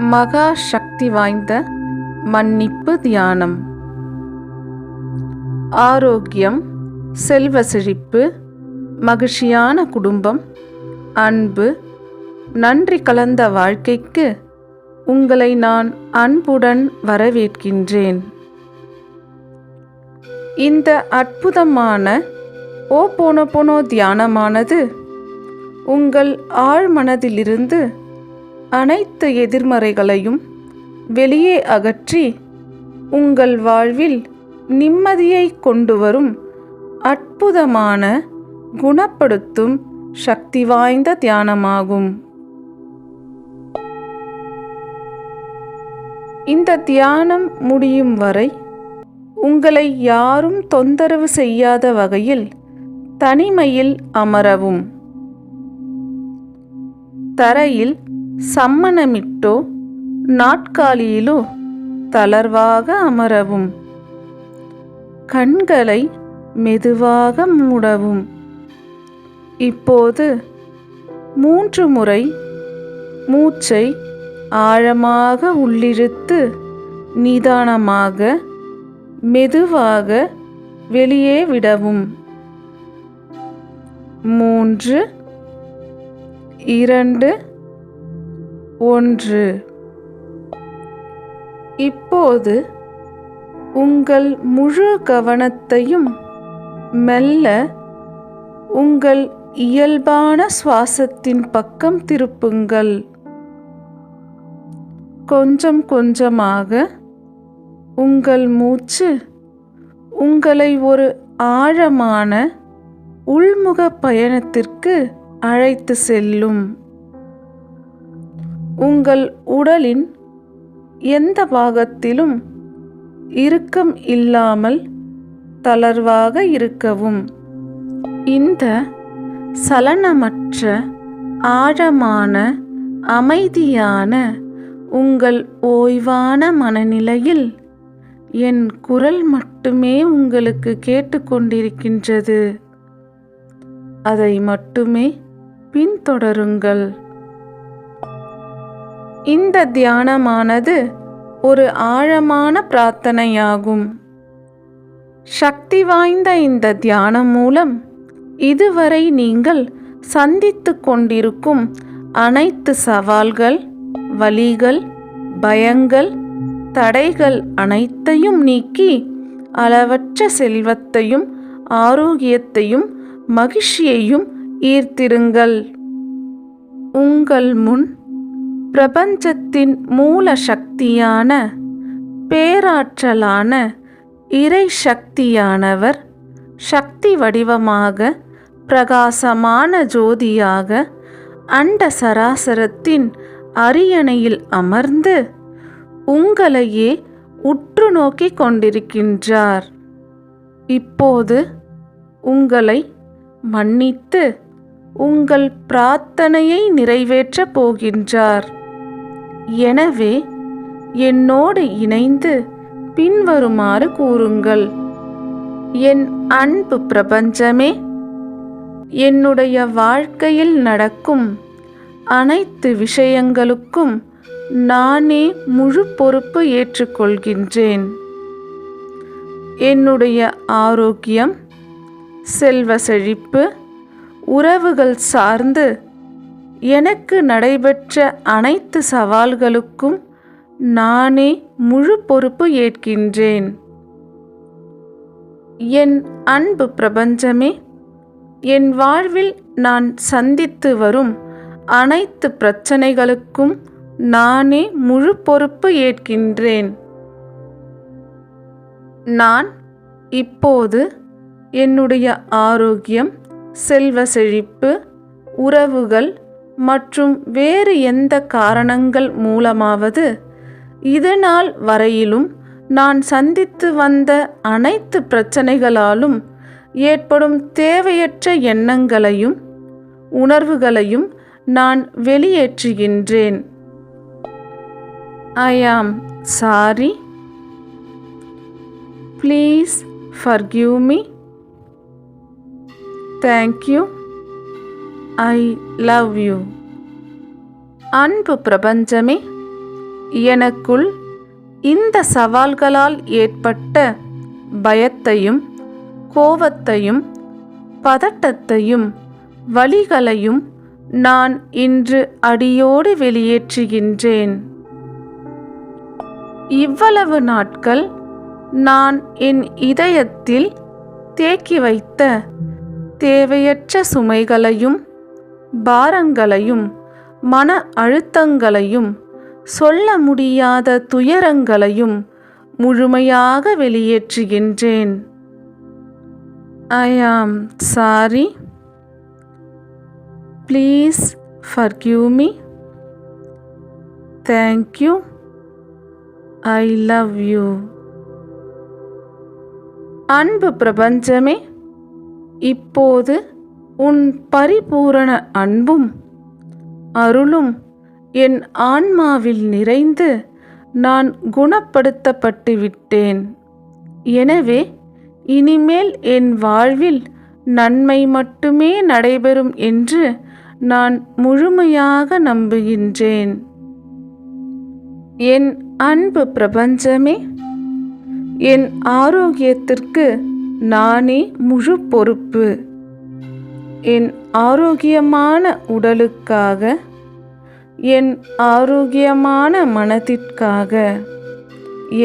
மகா சக்தி வாய்ந்த மன்னிப்பு தியானம். ஆரோக்கியம், செல்வ செழிப்பு, மகிழ்ச்சியான குடும்பம், அன்பு, நன்றி கலந்த வாழ்க்கைக்கு உங்களை நான் அன்புடன் வரவேற்கின்றேன். இந்த அற்புதமான ஓபோனோபோனோ தியானமானது உங்கள் ஆழ்மனதிலிருந்து அனைத்து எதிர்மறைகளையும் வெளியே அகற்றி உங்கள் வாழ்வில் நிம்மதியை கொண்டு வரும் அற்புதமான குணப்படுத்தும் சக்தி வாய்ந்த தியானமாகும். இந்த தியானம் முடியும் வரை உங்களை யாரும் தொந்தரவு செய்யாத வகையில் தனிமையில் அமரவும். தரையில் சம்மணமிட்டோ நாட்காலியிலோ தளர்வாக அமரவும். கண்களை மெதுவாக மூடவும். இப்போது 3 முறை மூச்சை ஆழமாக உள்ளிழுத்து நிதானமாக மெதுவாக வெளியே விடவும். 3, 2, 1. இப்போது உங்கள் முழு கவனத்தையும் மெல்ல உங்கள் இயல்பான சுவாசத்தின் பக்கம் திருப்புங்கள். கொஞ்சம் கொஞ்சமாக உங்கள் மூச்சு உங்களை ஒரு ஆழமான உள்முக பயணத்திற்கு அழைத்து செல்லும். உங்கள் உடலின் எந்த பாகத்திலும் இறுக்கம் இல்லாமல் தளர்வாக இருக்கவும். இந்த சலனமற்ற ஆழமான அமைதியான உங்கள் ஓய்வான மனநிலையில் என் குரல் மட்டுமே உங்களுக்கு கேட்டுக்கொண்டிருக்கின்றது. அதை மட்டுமே பின்தொடருங்கள். இந்த தியானமானது ஒரு ஆழமான பிரார்த்தனையாகும். சக்தி வாய்ந்த இந்த தியானம் மூலம் இதுவரை நீங்கள் சந்தித்து கொண்டிருக்கும் அனைத்து சவால்கள், வலிகள், பயங்கள், தடைகள் அனைத்தையும் நீக்கி அளவற்ற செல்வத்தையும் ஆரோக்கியத்தையும் மகிழ்ச்சியையும் ஈர்த்திடுங்கள். உங்கள் முன் பிரபஞ்சத்தின் மூல சக்தியான பேராற்றலான இறை சக்தியானவர் சக்தி வடிவமாக பிரகாசமான ஜோதியாக அண்ட சராசரத்தின் அரியணையில் அமர்ந்து உங்களையே உற்று நோக்கி கொண்டிருக்கின்றார். இப்போது உங்களை மன்னித்து உங்கள் பிரார்த்தனையை நிறைவேற்றப் போகின்றார். எனவே என்னோடு இணைந்து பின்வருமாறு கூறுங்கள். என் அன்பு பிரபஞ்சமே, என்னுடைய வாழ்க்கையில் நடக்கும் அனைத்து விஷயங்களுக்கும் நானே முழு பொறுப்பு ஏற்றுக்கொள்கின்றேன். என்னுடைய ஆரோக்கியம், செல்வ செழிப்பு, உறவுகள் சார்ந்து எனக்கு நடைபெற்ற அனைத்து சவால்களுக்கும் நானே முழு பொறுப்பு ஏற்கின்றேன். என் அன்பு பிரபஞ்சமே, என் வாழ்வில் நான் சந்தித்து வரும் அனைத்து பிரச்சனைகளுக்கும் நானே முழு பொறுப்பு ஏற்கின்றேன். நான் இப்போது என்னுடைய ஆரோக்கியம், செல்வ செழிப்பு, உறவுகள் மற்றும் வேறு எந்த காரணங்கள் மூலமாவது இதுநாள் வரையிலும் நான் சந்தித்து வந்த அனைத்து பிரச்சனைகளாலும் ஏற்படும் தேவையற்ற எண்ணங்களையும் உணர்வுகளையும் நான் வெளியேற்றுகின்றேன். I am sorry. Please forgive me. Thank you. I love you. அன்பு பிரபஞ்சமே, எனக்குள் இந்த சவால்களால் ஏற்பட்ட பயத்தையும் கோபத்தையும் பதட்டத்தையும் வலிகளையும் நான் இன்று அடியோடு வெளியேற்றுகின்றேன். இவ்வளவு நாட்கள் நான் என் இதயத்தில் தேக்கி வைத்த தேவையற்ற சுமைகளையும் பாரங்களையும் மன அழுத்தங்களையும் சொல்ல முடியாத துயரங்களையும் முழுமையாக வெளியேற்றுகின்றேன். I am sorry. Please forgive me. Thank you. I love you. அன்பு பிரபஞ்சமே, இப்போது உன் பரிபூரண அன்பும் அருளும் என் ஆன்மாவில் நிறைந்து நான் குணப்படுத்தப்பட்டு விட்டேன். எனவே இனிமேல் என் வாழ்வில் நன்மை மட்டுமே நடைபெறும் என்று நான் முழுமையாக நம்புகின்றேன். என் அன்பு பிரபஞ்சமே, என் ஆரோக்கியத்திற்கு நானே முழு பொறுப்பு. என் ஆரோக்கியமான உடலுக்காக, என் ஆரோக்கியமான மனதிற்காக,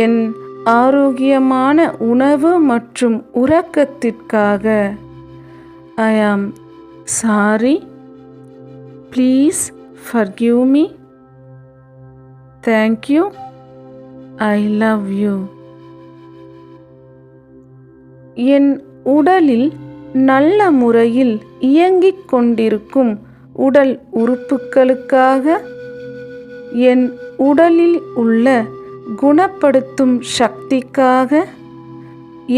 என் ஆரோக்கியமான உணவு மற்றும் உறக்கத்திற்காக I am sorry. Please forgive me. Thank you. I love you. என் உடலில் நல்ல முறையில் இயங்கிக் கொண்டிருக்கும் உடல் உறுப்புகளுக்காக, என் உடலில் உள்ள குணப்படுத்தும் சக்திக்காக,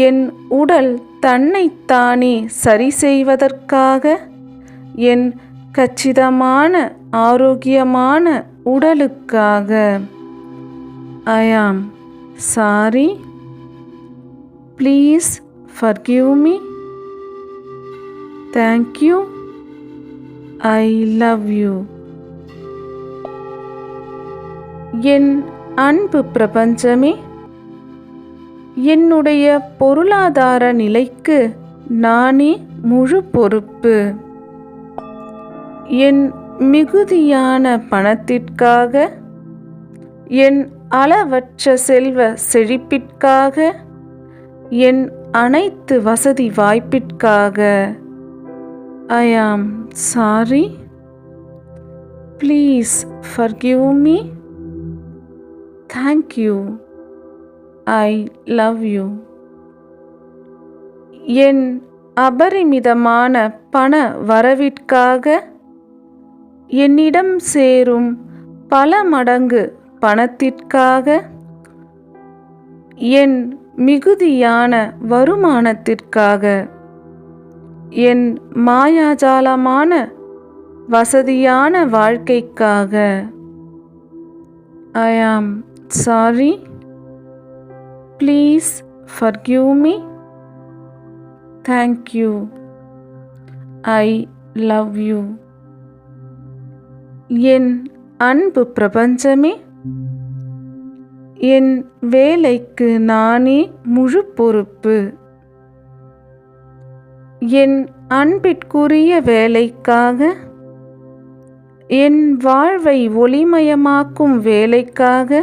என் உடல் தன்னைத்தானே சரி செய்வதற்காக, என் கச்சிதமான ஆரோக்கியமான உடலுக்காக I am sorry. Please forgive me. Thank you. I love you. என் அன்பு பிரபஞ்சமே, என்னுடைய பொருளாதார நிலைக்கு நானே முழு பொறுப்பு. என் மிகுதியான பணத்திற்காக, என் அளவற்ற செல்வ செழிப்பிற்காக, என் அனைத்து வசதி வாய்ப்பிற்காக I am sorry. Please forgive me. Thank you. I love you. என் அபரிமிதமான பண வரவிற்காக, என்னிடம் சேரும் பல மடங்கு பணத்திற்காக, என் மிகுதியான வருமானத்திற்காக, என் மாயாஜாலமான வசதியான வாழ்க்கைக்காக I am sorry. Please forgive me. Thank you. I love you. என் அன்பு பிரபஞ்சமே, என் வேலைக்கு நானே முழு பொறுப்பு. என் அன்பிற்குரிய வேலைக்காக, என் வாழ்வை ஒளிமயமாக்கும் வேலைக்காக,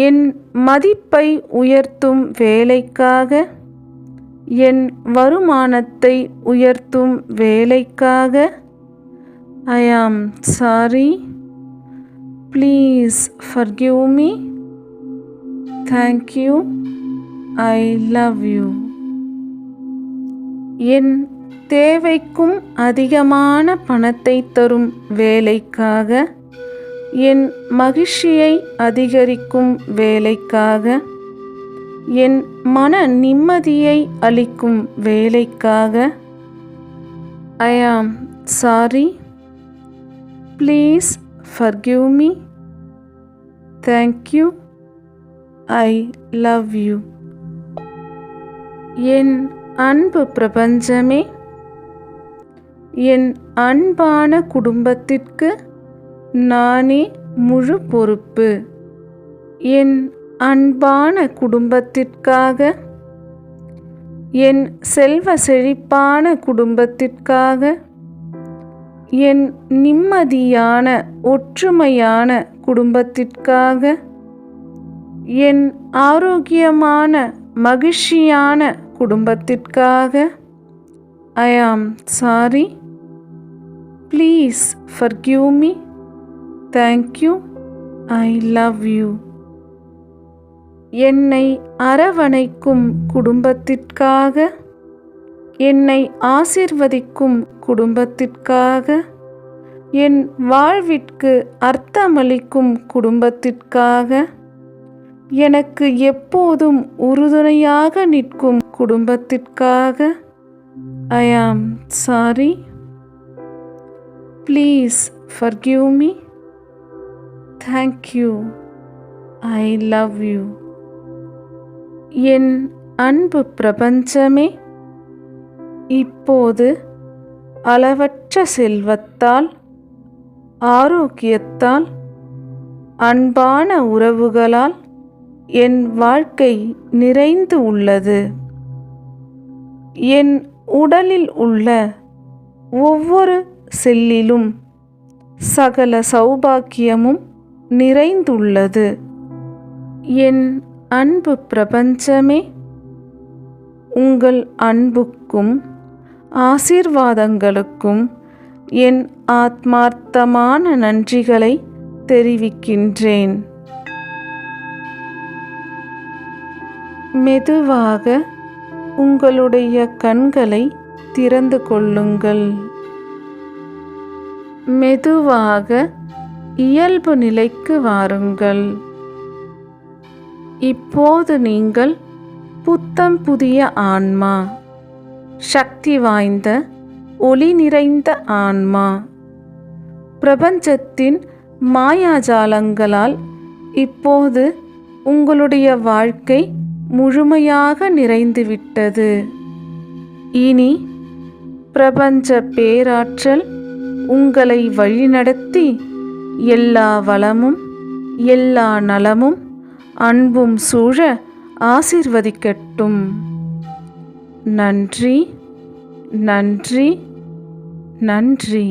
என் மதிப்பை உயர்த்தும் வேலைக்காக, என் வருமானத்தை உயர்த்தும் வேலைக்காக I am sorry. Please forgive me. Thank you. I love you. என் தேவைக்கும் அதிகமான பணத்தை தரும் வேலைக்காக, என் மகிழ்ச்சியை அதிகரிக்கும் வேலைக்காக, என் மன நிம்மதியை அளிக்கும் வேலைக்காக I am sorry. Please forgive me. Thank you. I love you. என் அன்பு பிரபஞ்சமே, என் அன்பான குடும்பத்திற்கு நானே முழு பொறுப்பு என் அன்பான குடும்பத்திற்காக, என் செல்வ செழிப்பான குடும்பத்திற்காக, என் நிம்மதியான ஒற்றுமையான குடும்பத்திற்காக, என் ஆரோக்கியமான மகிழ்ச்சியான குடும்பத்திற்காக I am sorry. Please forgive me. Thank you. I love you. என்னை அரவணைக்கும் குடும்பத்திற்காக, என்னை ஆசீர்வதிக்கும் குடும்பத்திற்காக, என் வாழ்விற்கு அர்த்தமளிக்கும் குடும்பத்திற்காக, எனக்கு எப்போதும் உறுதுணையாக நிற்கும் குடும்பத்திற்காக I am sorry. Please forgive me. Thank you. I love you. என் அன்பு பிரபஞ்சமே, இப்போது அளவற்ற செல்வத்தால், ஆரோக்கியத்தால், அன்பான உறவுகளால் என் வாழ்க்கை நிறைந்து உள்ளது. என் உடலில் உள்ள ஒவ்வொரு செல்லிலும் சகல சௌபாக்கியமும் நிறைந்துள்ளது. என் அன்பு பிரபஞ்சமே, உங்கள் அன்புக்கும் ஆசீர்வாதங்களுக்கும் என் ஆத்மார்த்தமான நன்றிகளை தெரிவிக்கின்றேன். மெதுவாக உங்களுடைய கண்களை திறந்து கொள்ளுங்கள். மெதுவாக இயல்பு நிலைக்கு வாருங்கள். இப்போது நீங்கள் புத்தம் புதிய ஆன்மா, சக்தி வாய்ந்த ஒளி நிறைந்த ஆன்மா. பிரபஞ்சத்தின் மாயாஜாலங்களால் இப்போது உங்களுடைய வாழ்க்கை முழுமையாக நிறைந்துவிட்டது. இனி பிரபஞ்ச பேராற்றல் உங்களை வழிநடத்தி எல்லா வளமும், எல்லா நலமும், அன்பும் சூழ ஆசீர்வதிக்கட்டும். நன்றி, நன்றி, நன்றி.